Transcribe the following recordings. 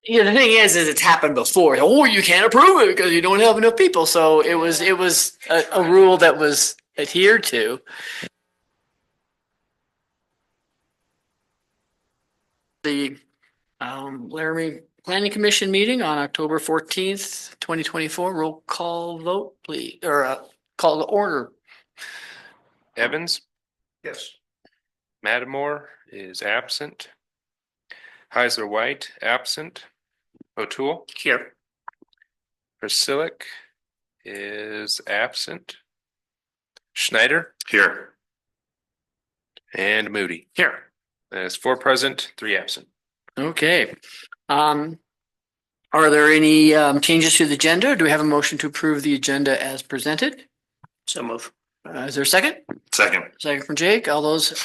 You know, the thing is it's happened before. Oh, you can't approve it because you don't have enough people. So it was a rule that was adhered to. The Laramie Planning Commission meeting on October 14th, 2024. Roll call vote, please, or call to order. Evans, Yes. Matamore is absent. Heisler White, absent. O'Toole, Here. Priscillic is absent. Schneider Here. and Moody. Here. There's 4 present, 3 absent. Okay. Are there any changes to the agenda? Do we have a motion to approve the agenda as presented? So move. Is there a second? Second. Second from Jake. All those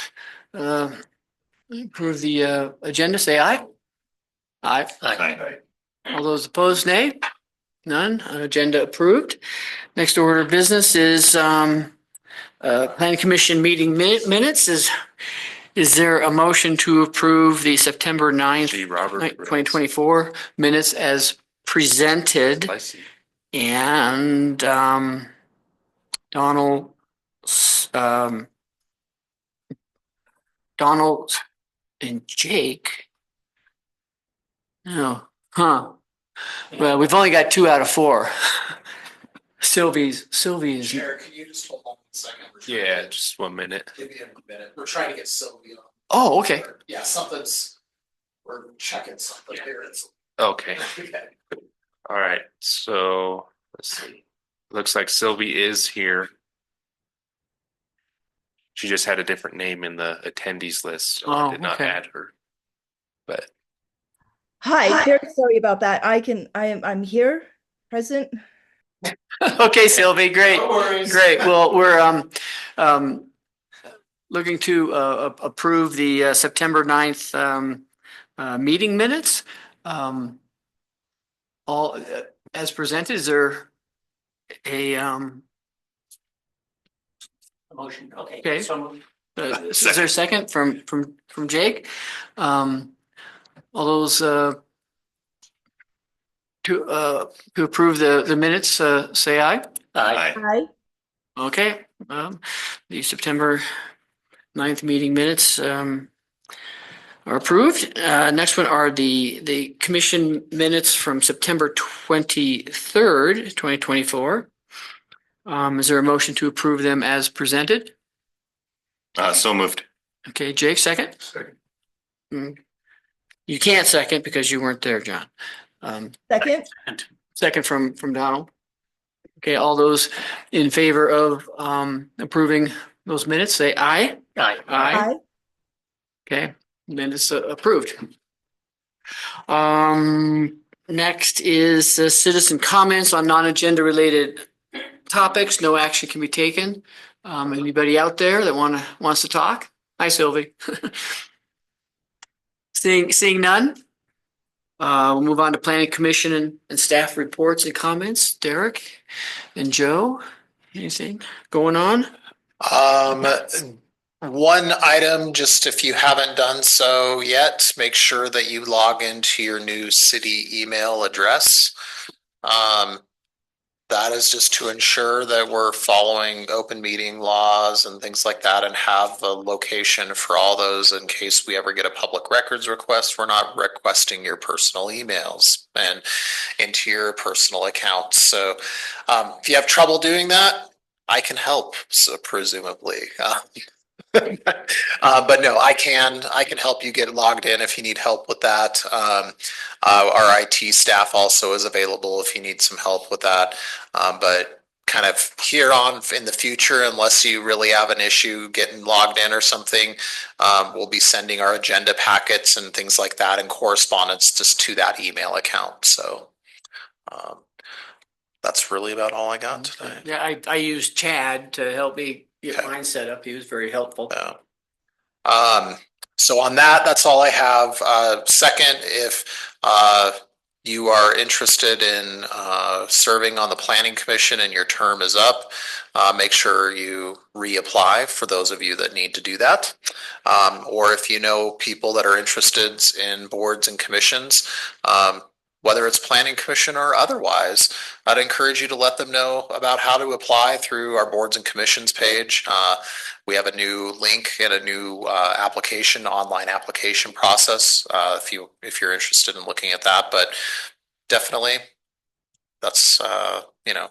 approve the agenda, say aye. Aye. Aye. All those opposed, nay. None. Agenda approved. Next order of business is Planning Commission meeting minutes. Is there a motion to approve the September 9th, G. Robert 2024 minutes as presented? And Donald and Jake. No, Well, we've only got 2 out of 4. Sylvie's. Chair, can you just hold on 1 second? Yeah, just 1 minute. Give me a minute. We're trying to get Sylvia. Oh, okay. Yeah, we're checking something here. Okay. Okay. All right. So let's see. Looks like Sylvie is here. She just had a different name in the attendees list, so I did not add her. But Hi, very sorry about that. I'm here, present. Okay, Sylvie, great. No worries. Great. Well, we're looking to approve the September 9th meeting minutes. All as presented. Is there a motion? Okay. So, is there a second from Jake? All those to approve the minutes, say aye. Aye. Hi. Okay. The September 9th meeting minutes are approved. Next one are the commission minutes from September 23rd, 2024. Is there a motion to approve them as presented? So moved. Okay, Jake, second? Second. You can't second because you weren't there, John. Second. Second from Donald. Okay, all those in favor of approving those minutes, say aye. Aye. Hi. Okay, minutes approved. Next is citizen comments on non-agenda related topics. No action can be taken. Anybody out there that wants to talk? Hi, Sylvie. Seeing none. We'll move on to planning commission and staff reports and comments. Derek and Joe, anything going on? One item, just if you haven't done so yet, make sure that you log into your new city email address. That is just to ensure that we're following open meeting laws and things like that and have a location for all those in case we ever get a public records request. We're not requesting your personal emails and into your personal accounts. So if you have trouble doing that, I can help, so presumably. But no, I can help you get logged in if you need help with that. Our IT staff also is available if you need some help with that. But kind of here on in the future, unless you really have an issue getting logged in or something, we'll be sending our agenda packets and things like that in correspondence just to that email account. So that's really about all I got today. Yeah, I used Chad to help me get mine set up. He was very helpful. Yeah. So on that, that's all I have. Second, if you are interested in serving on the planning commission and your term is up, make sure you reapply for those of you that need to do that. Or if you know people that are interested in boards and commissions, whether it's planning commission or otherwise, I'd encourage you to let them know about how to apply through our boards and commissions page. We have a new link and a new online application process if you're interested in looking at that. But definitely, that's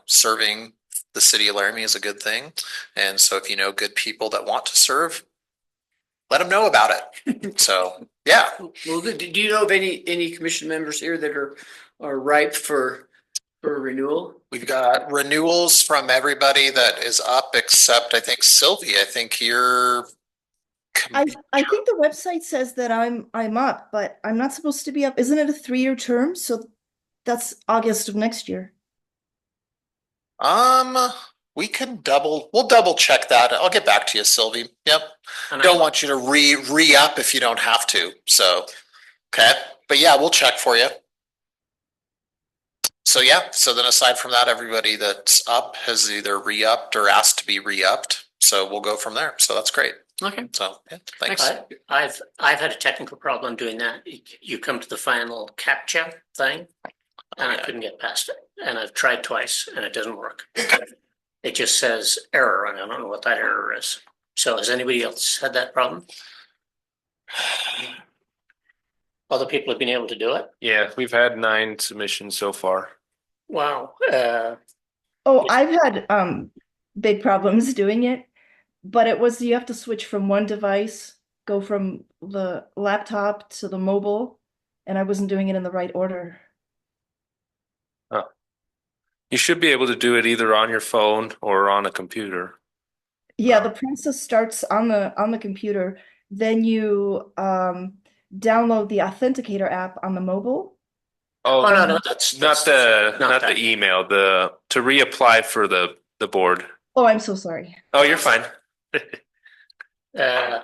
serving the city of Laramie is a good thing. And so if you know good people that want to serve, let them know about it. So yeah. Well, do you know of any commission members here that are ripe for renewal? We've got renewals from everybody that is up except I think Sylvie. I think you're. I think the website says that I'm up, but I'm not supposed to be up. Isn't it a 3-year term? So that's August of next year. We'll double check that. I'll get back to you, Sylvie. Yep. Don't want you to re-up if you don't have to. So, okay. But yeah, we'll check for you. So yeah, so then aside from that, everybody that's up has either re-upped or asked to be re-upped. So we'll go from there. So that's great. Okay. So yeah, thanks. I've had a technical problem doing that. You come to the final CAPTCHA thing and I couldn't get past it. And I've tried twice and it doesn't work. It just says error and I don't know what that error is. So has anybody else had that problem? Other people have been able to do it? Yeah, we've had 9 submissions so far. Wow. I've had big problems doing it, but it was you have to switch from one device, go from the laptop to the mobile, and I wasn't doing it in the right order. Oh. You should be able to do it either on your phone or on a computer. Yeah, the process starts on the computer. Then you download the Authenticator app on the mobile. Oh, no, that's not the email. To reapply for the board. Oh, I'm so sorry. Oh, you're fine. And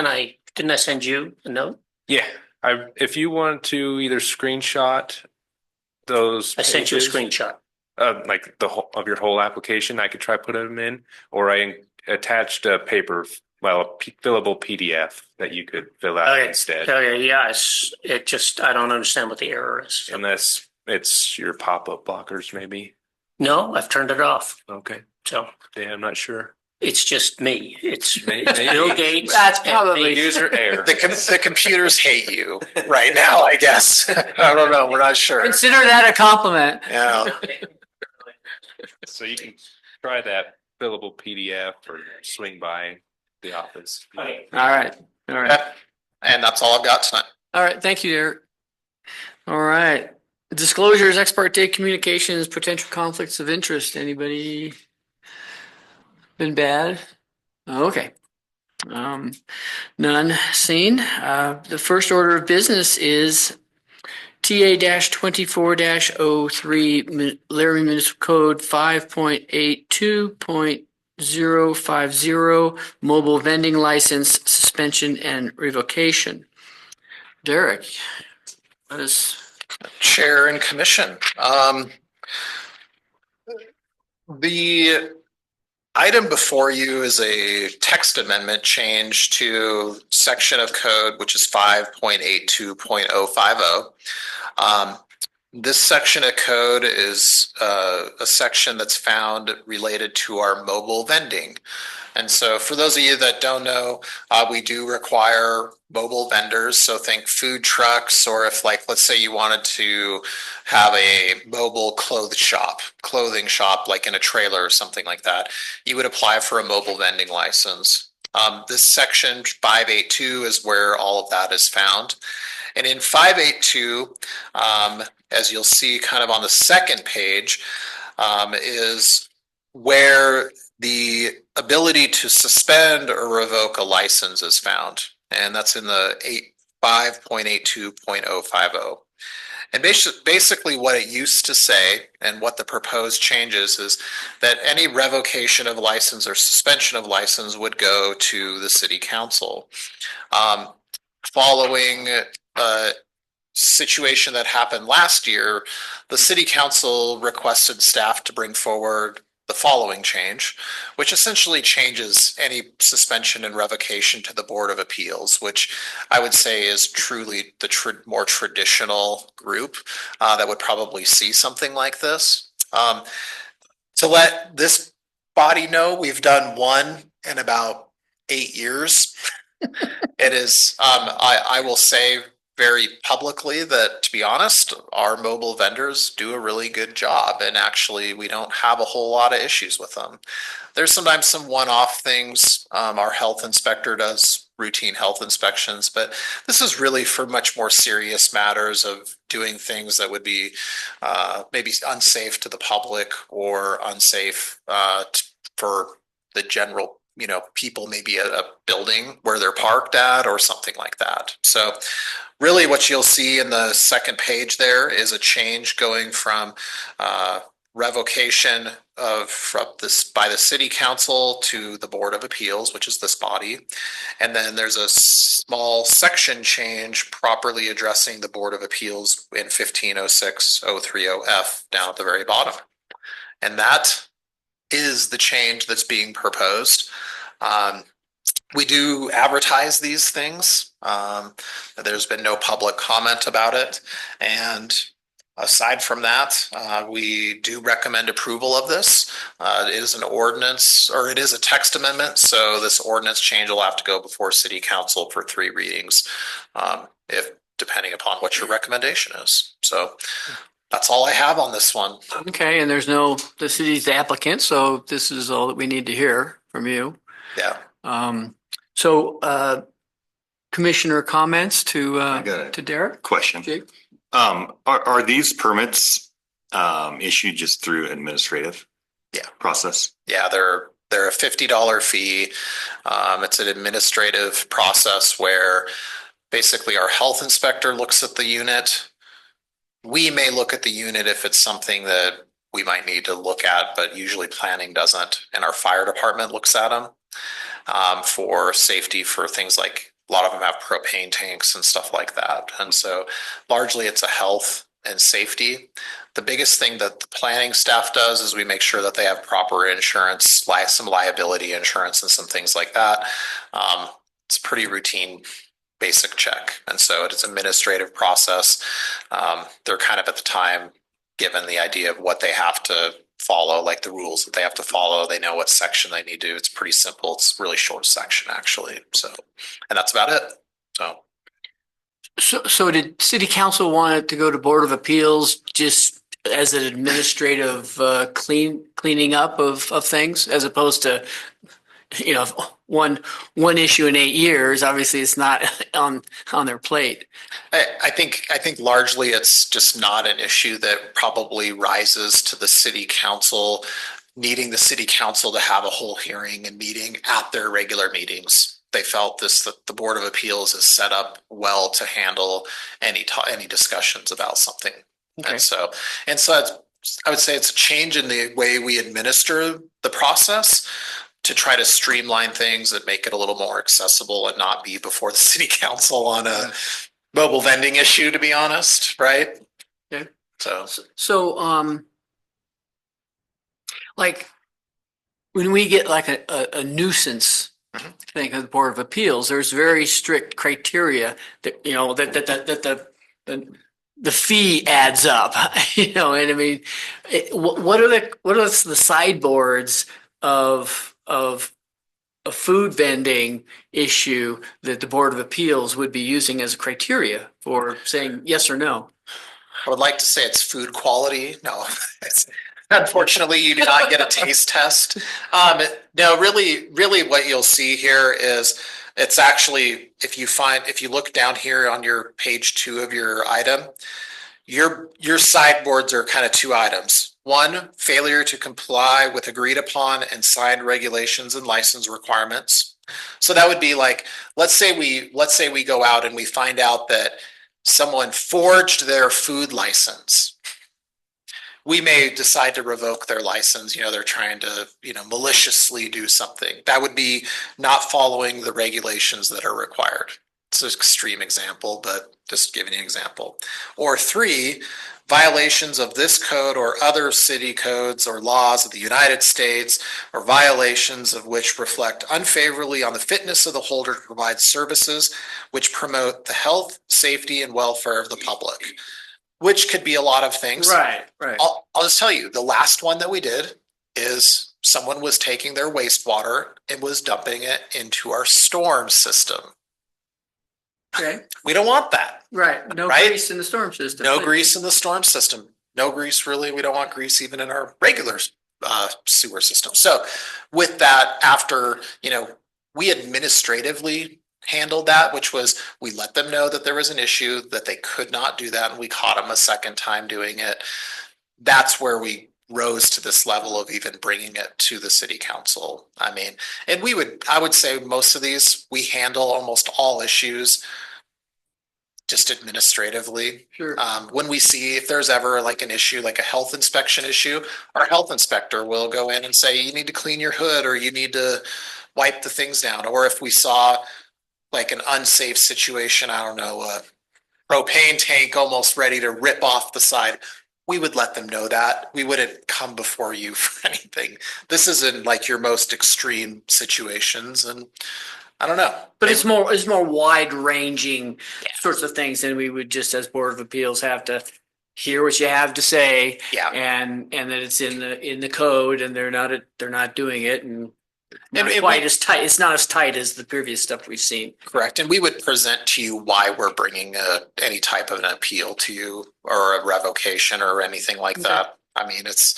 I didn't send you a note? Yeah, if you want to either screenshot those, I sent you a screenshot. Like of your whole application. I could try putting them in, or I attached a fillable PDF that you could fill out instead. Okay, yes. I don't understand what the error is. Unless it's your pop-up blockers, maybe. No, I've turned it off. Okay. So yeah, I'm not sure. It's just me. It's Maybe. Bill Gates. That's probably user error. The computers hate you right now, I guess. I don't know. We're not sure. Consider that a compliment. Yeah. So you can try that fillable PDF or swing by the office. Okay. All right. And that's all I've got tonight. All right. Thank you, Derek. All right. Disclosures, ex parte communications, potential conflicts of interest. Anybody been bad? Okay. None seen. The first order of business is TA-24-03 Laramie Municipal Code 5.82.050 mobile vending license suspension and revocation. Derek, what is Chair and commission. The item before you is a text amendment change to section of code, which is 5.82.050. This section of code is a section that's found related to our mobile vending. And so for those of you that don't know, we do require mobile vendors. So think food trucks, or if let's say you wanted to have a mobile clothing shop, like in a trailer or something like that, you would apply for a mobile vending license. This section 582 is where all of that is found. And in 582, as you'll see kind of on the second page, is where the ability to suspend or revoke a license is found. And that's in the 5.82.050. And basically what it used to say and what the proposed changes is that any revocation of license or suspension of license would go to the city council. Following a situation that happened last year, the city council requested staff to bring forward the following change, which essentially changes any suspension and revocation to the Board of Appeals, which I would say is truly the more traditional group that would probably see something like this. To let this body know, we've done one in about 8 years. It is, I will say very publicly that, to be honest, our mobile vendors do a really good job, and actually we don't have a whole lot of issues with them. There's sometimes some one-off things. Our health inspector does routine health inspections, but this is really for much more serious matters of doing things that would be maybe unsafe to the public or unsafe for the general people, maybe a building where they're parked at or something like that. So really what you'll see in the second page there is a change going from revocation from this by the city council to the Board of Appeals, which is this body. And then there's a small section change properly addressing the Board of Appeals in 1506.030F down at the very bottom. And that is the change that's being proposed. We do advertise these things. There's been no public comment about it. And aside from that, we do recommend approval of this. It is an ordinance, or it is a text amendment. So this ordinance change will have to go before City Council for 3 readings, depending upon what your recommendation is. So that's all I have on this one. Okay, and the city's the applicant, so this is all that we need to hear from you. Yeah. Commissioner comments to I got a Derek? question. Jake? Are these permits issued just through administrative process? Yeah, they're a $50 fee. It's an administrative process where basically our health inspector looks at the unit. We may look at the unit if it's something that we might need to look at, but usually planning doesn't. And our fire department looks at them for safety, for things like a lot of them have propane tanks and stuff like that. And so largely it's a health and safety. The biggest thing that the planning staff does is we make sure that they have proper insurance, like some liability insurance and some things like that. It's pretty routine basic check. And so it's an administrative process. They're kind of at the time given the idea of what they have to follow, like the rules that they have to follow. They know what section they need to do. It's pretty simple. It's a really short section actually. So, and that's about it. So did City Council want it to go to Board of Appeals just as an administrative cleaning up of things, as opposed to, one issue in 8 years? Obviously, it's not on their plate. I think largely it's just not an issue that probably rises to the city council, needing the city council to have a whole hearing and meeting at their regular meetings. They felt that the Board of Appeals is set up well to handle any discussions about something. Okay. And so I would say it's a change in the way we administer the process to try to streamline things and make it a little more accessible and not be before the city council on a mobile vending issue, to be honest, right? Yeah. So Like when we get like a nuisance thing of the Board of Appeals, there's very strict criteria that, that the fee adds up, and I mean, what are the sideboards of a food vending issue that the Board of Appeals would be using as a criteria for saying yes or no? I would like to say it's food quality. No, unfortunately, you do not get a taste test. No, really what you'll see here is it's actually, if you look down here on your page 2 of your item, your sideboards are kind of 2 items. 1, failure to comply with agreed upon and signed regulations and license requirements. So that would be like, let's say we go out and we find out that someone forged their food license. We may decide to revoke their license. They're trying to, maliciously do something. That would be not following the regulations that are required. it's an extreme example, but just giving you an example. Or 3, violations of this code or other city codes or laws of the United States, or violations of which reflect unfavorably on the fitness of the holder to provide services which promote the health, safety, and welfare of the public, which could be a lot of things. Right. I'll just tell you, the last one that we did is someone was taking their wastewater and was dumping it into our storm system. Okay. We don't want that. Right. No Right? grease in the storm system. No grease in the storm system. No grease, really. We don't want grease even in our regular sewer system. So with that, after, we administratively handled that, which was we let them know that there was an issue, that they could not do that, and we caught them a second time doing it. That's where we rose to this level of even bringing it to the city council. I mean, and I would say most of these, we handle almost all issues just administratively. Sure. When we see if there's ever like an issue, like a health inspection issue, our health inspector will go in and say, you need to clean your hood, or you need to wipe the things down. Or if we saw like an unsafe situation, I don't know, a propane tank almost ready to rip off the side, we would let them know that. We wouldn't come before you for anything. This isn't like your most extreme situations, and I don't know. But it's more wide ranging sorts of things, and we would just, as Board of Appeals, have to hear what you have to say. Yeah. And that it's in the code, and they're not doing it, and not And quite as tight. It's not as tight as the previous stuff we've seen. Correct. And we would present to you why we're bringing any type of an appeal to you, or a revocation or anything like that. I mean, it's,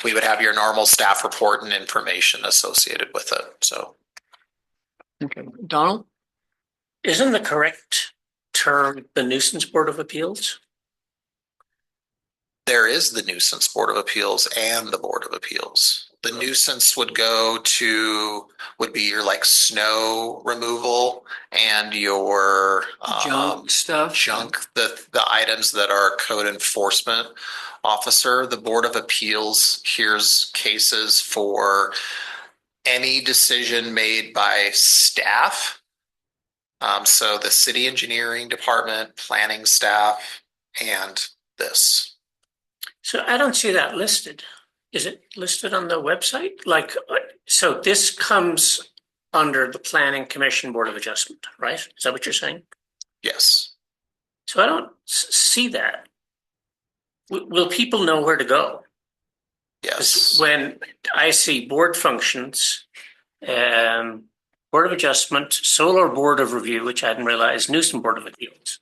we would have your normal staff report and information associated with it. So. Okay. Donald? Isn't the correct term the nuisance board of appeals? There is the nuisance board of appeals and the board of appeals. The nuisance would be your like snow removal and your Junk stuff. the items that are code enforcement officer. The board of appeals hears cases for any decision made by staff. So the city engineering department, planning staff, and this. So I don't see that listed. Is it listed on the website? So this comes under the Planning Commission Board of Adjustment, right? Is that what you're saying? Yes. So I don't see that. Will people know where to go? Yes. When I see board functions, Board of Adjustment, Solar Board of Review, which I hadn't realized, nuisance Board of Appeals.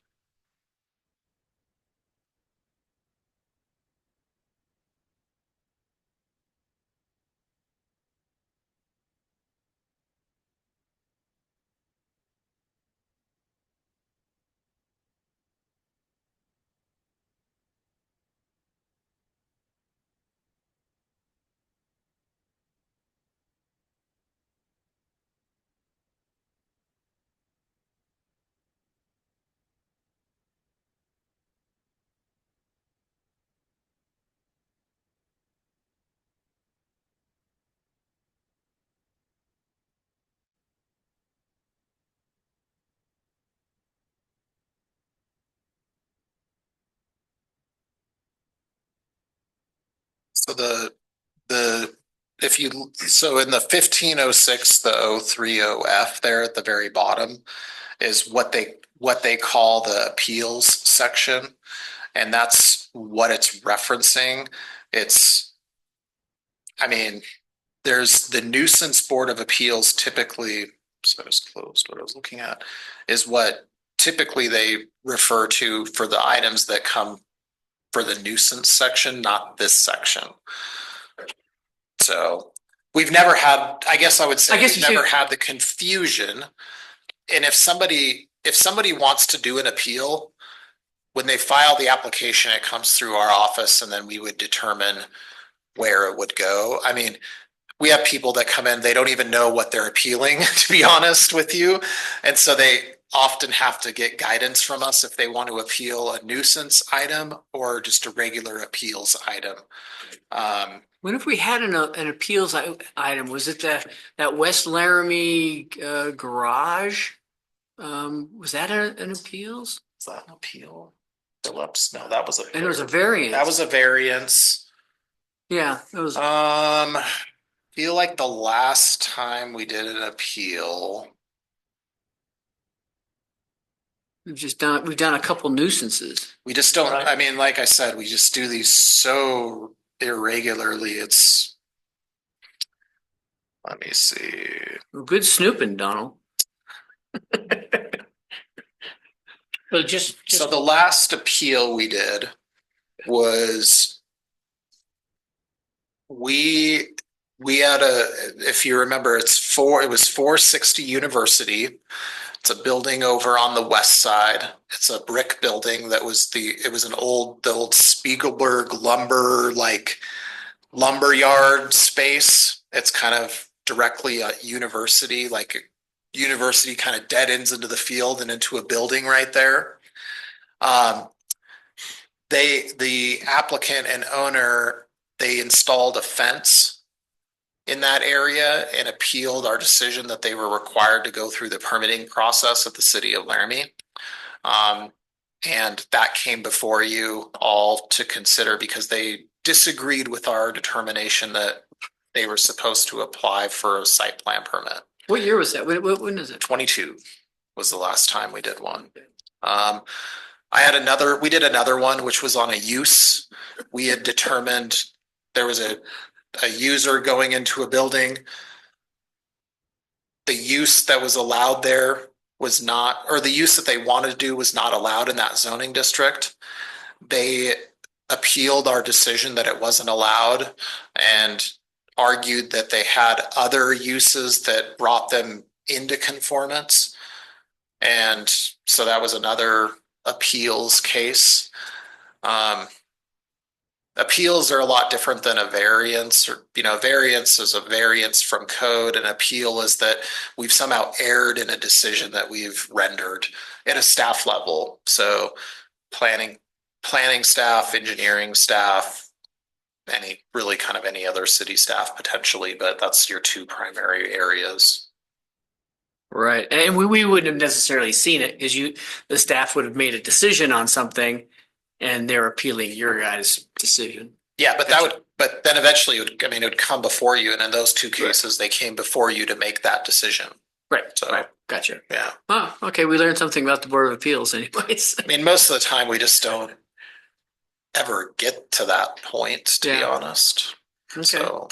So so in the 1506, the 030F there at the very bottom is what they call the appeals section. And that's what it's referencing. There's the nuisance board of appeals typically, so I just closed what I was looking at, is what typically they refer to for the items that come for the nuisance section, not this section. So we've never had, I guess I would say, we've never had the confusion. And if somebody wants to do an appeal, when they file the application, it comes through our office, and then we would determine where it would go. I mean, we have people that come in, they don't even know what they're appealing, to be honest with you. And so they often have to get guidance from us if they want to appeal a nuisance item or just a regular appeals item. What if we had an appeals item? Was it that West Laramie garage Was that an appeals? Is that an appeal? Phillips? No, that was a. And there was a variance. That was a variance. Yeah, it was. Feel like the last time we did an appeal, We've done a couple nuisances. we just don't, Right. I mean, like I said, we just do these so irregularly. Let me see. Well, good snooping, Donald. Well, just So the last appeal we did was we had if you remember, it was 460 University. It's a building over on the west side. It's a brick building that was the old Spiegelberg lumber yard space. It's kind of directly a university, like a university kind of dead ends into the field and into a building right there. The applicant and owner, they installed a fence in that area and appealed our decision that they were required to go through the permitting process at the city of Laramie. And that came before you all to consider because they disagreed with our determination that they were supposed to apply for a site plan permit. What year was that? When is it? 22 was the last time we did one. We did another one, which was on a use. We had determined there was a user going into a building. The use that was allowed there was not, or the use that they wanted to do was not allowed in that zoning district. They appealed our decision that it wasn't allowed and argued that they had other uses that brought them into conformance. And so that was another appeals case. Appeals are a lot different than a variance, or, variance is a variance from code. An appeal is that we've somehow erred in a decision that we've rendered at a staff level. So planning staff, engineering staff, any other city staff potentially, but that's your two primary areas. Right. And we wouldn't have necessarily seen it because the staff would have made a decision on something and they're appealing your guys' decision. Yeah, but then eventually it would come before you. And in those two cases, they came before you to make that decision. Right. So, right. Gotcha. Yeah. Oh, okay. We learned something about the Board of Appeals anyways. I mean, most of the time we just don't ever get to that point, to be honest. Okay. So,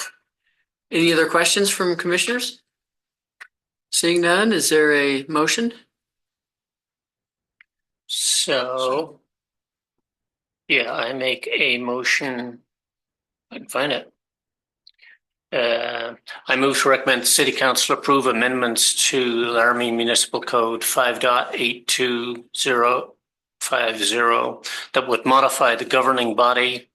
any other questions from commissioners? Seeing none, is there a motion? so. Yeah, I make a motion. I can find it. I move to recommend the City Council approve amendments to Laramie Municipal Code 5.82050 that would modify the governing body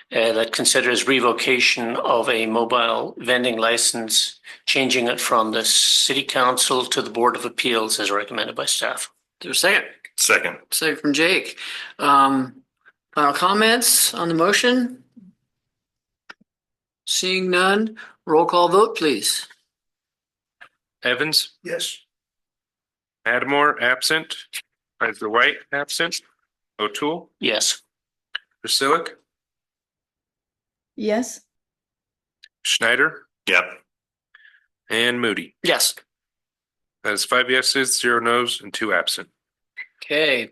that considers revocation of a mobile vending license, changing it from the City Council to the Board of Appeals as recommended by staff. Is there a second? Second. Second from Jake. Final comments on the motion? Seeing none, roll call vote, please. Evans, Yes. Adamore, absent. Kaiser White, absent. O'Toole, Yes. Vasilic, Yes. Schneider, Yep. and Moody. Yes. That is 5 yeses, 0 nos, and 2 absent. Okay.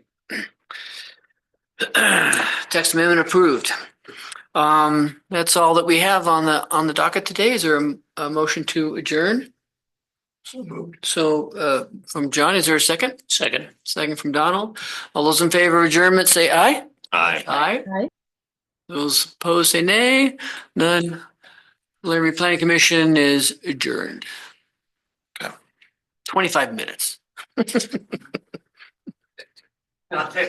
Text amendment approved. That's all that we have on the docket today. Is there a motion to adjourn? So moved. So from John, is there a second? Second. Second from Donald. All those in favor of adjournment say aye. Aye. Aye. Aye. Those opposed say nay. None. Laramie Planning Commission is adjourned. Okay. 25 minutes.